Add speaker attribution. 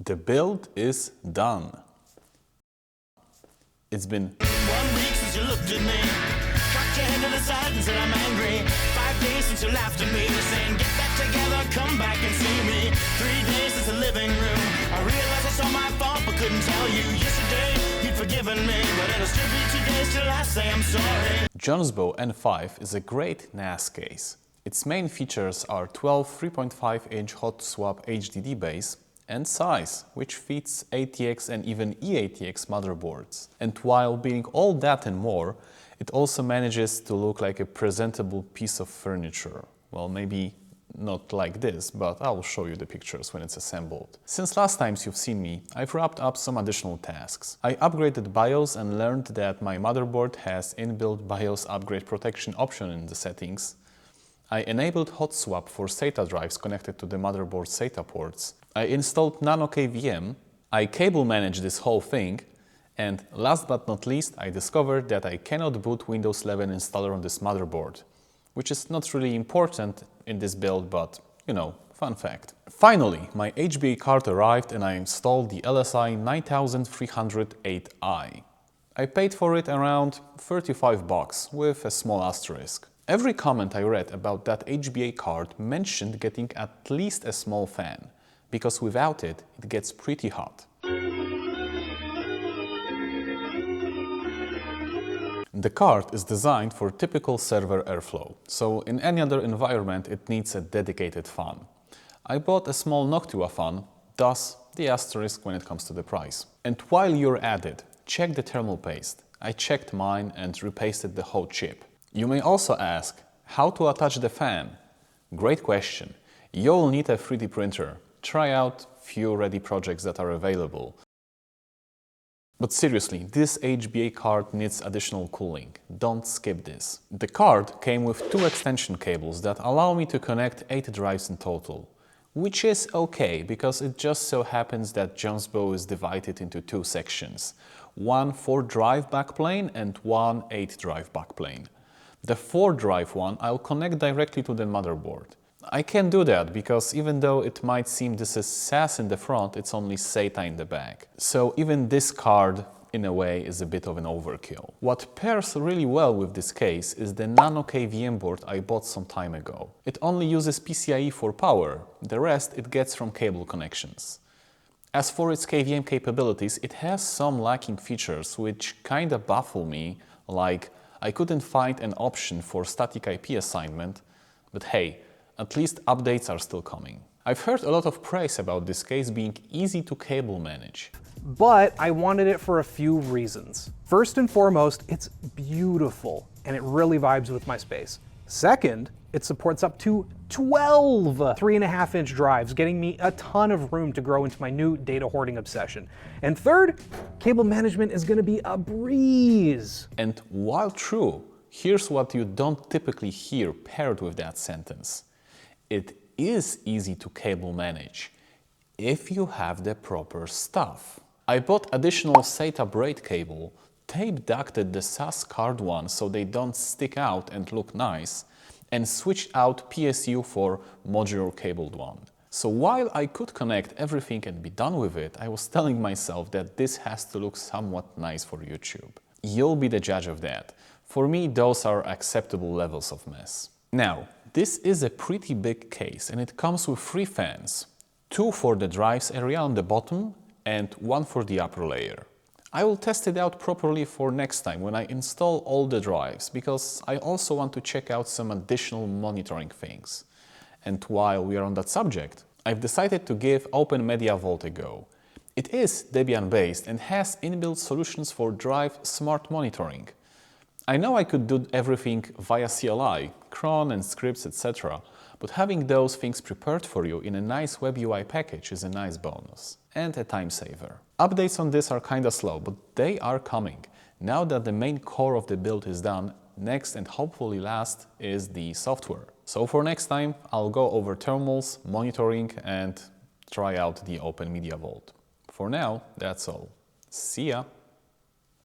Speaker 1: The build is done. It's been
Speaker 2: 1 week since you looked at me, cocked your head to the side and said I'm angry. 5 days since you laughed at me, saying get back together, come back and see me. 3 days since the living room, I realized it's all my fault but couldn't tell you. Yesterday you'd forgiven me, but it'll still be 2 days till I say I'm sorry.
Speaker 1: Jonsbo N5 is a great NAS case. Its main features are 12 3.5-inch hot swap HDD base and size, which fits ATX and even eATX motherboards. And while being all that and more, it also manages to look like a presentable piece of furniture. Well, maybe not like this, but I'll show you the pictures when it's assembled. Since last times you've seen me, I've wrapped up some additional tasks. I upgraded BIOS and learned that my motherboard has inbuilt BIOS upgrade protection option in the settings. I enabled hot swap for SATA drives connected to the motherboard SATA ports. I installed Nano KVM. I cable managed this whole thing. And last but not least, I discovered that I cannot boot Windows 11 installer on this motherboard, which is not really important in this build, but you know, fun fact. Finally, my HBA card arrived and I installed the LSI 9308i. I paid for it around $35 with a small asterisk. Every comment I read about that HBA card mentioned getting at least a small fan, because without it, it gets pretty hot. The card is designed for typical server airflow, so in any other environment it needs a dedicated fan. I bought a small Noctua fan, thus the asterisk when it comes to the price. And while you're at it, check the thermal paste. I checked mine and repasted the whole chip. You may also ask, how to attach the fan? Great question. You'll need a 3D printer. Try out few ready projects that are available. But seriously, this HBA card needs additional cooling. Don't skip this. The card came with 2 extension cables that allow me to connect 8 drives in total, which is okay because it just so happens that Jonsbo is divided into 2 sections. One 4-drive backplane and one 8-drive backplane. The 4-drive one I'll connect directly to the motherboard. I can do that because even though it might seem this is SAS in the front, it's only SATA in the back. So even this card, in a way, is a bit of an overkill. What pairs really well with this case is the Nano KVM board I bought some time ago. It only uses PCIe for power, the rest it gets from cable connections. As for its KVM capabilities, it has some lacking features which kinda baffle me, like I couldn't find an option for static IP assignment, but hey, at least updates are still coming. I've heard a lot of praise about this case being easy to cable manage.
Speaker 3: But I wanted it for a few reasons. First and foremost, it's beautiful and it really vibes with my space. Second, it supports up to 12 3.5-inch drives, getting me a ton of room to grow into my new data hoarding obsession. And third, cable management is gonna be a breeze.
Speaker 1: And while true, here's what you don't typically hear paired with that sentence. It is easy to cable manage if you have the proper stuff. I bought additional SATA braid cable, tape ducted the SAS card one so they don't stick out and look nice, and switched out PSU for modular cabled one. So while I could connect everything and be done with it, I was telling myself that this has to look somewhat nice for YouTube. You'll be the judge of that. For me, those are acceptable levels of mess. Now, this is a pretty big case and it comes with 3 fans, 2 for the drives area on the bottom and 1 for the upper layer. I will test it out properly for next time when I install all the drives, because I also want to check out some additional monitoring things. And while we are on that subject, I've decided to give Open Media Vault a go. It is Debian based and has inbuilt solutions for drive smart monitoring. I know I could do everything via CLI, cron and scripts, etc. But having those things prepared for you in a nice web UI package is a nice bonus and a time saver. Updates on this are kinda slow, but they are coming. Now that the main core of the build is done, next and hopefully last is the software. So for next time, I'll go over thermals, monitoring and try out the Open Media Vault. For now, that's all. See ya!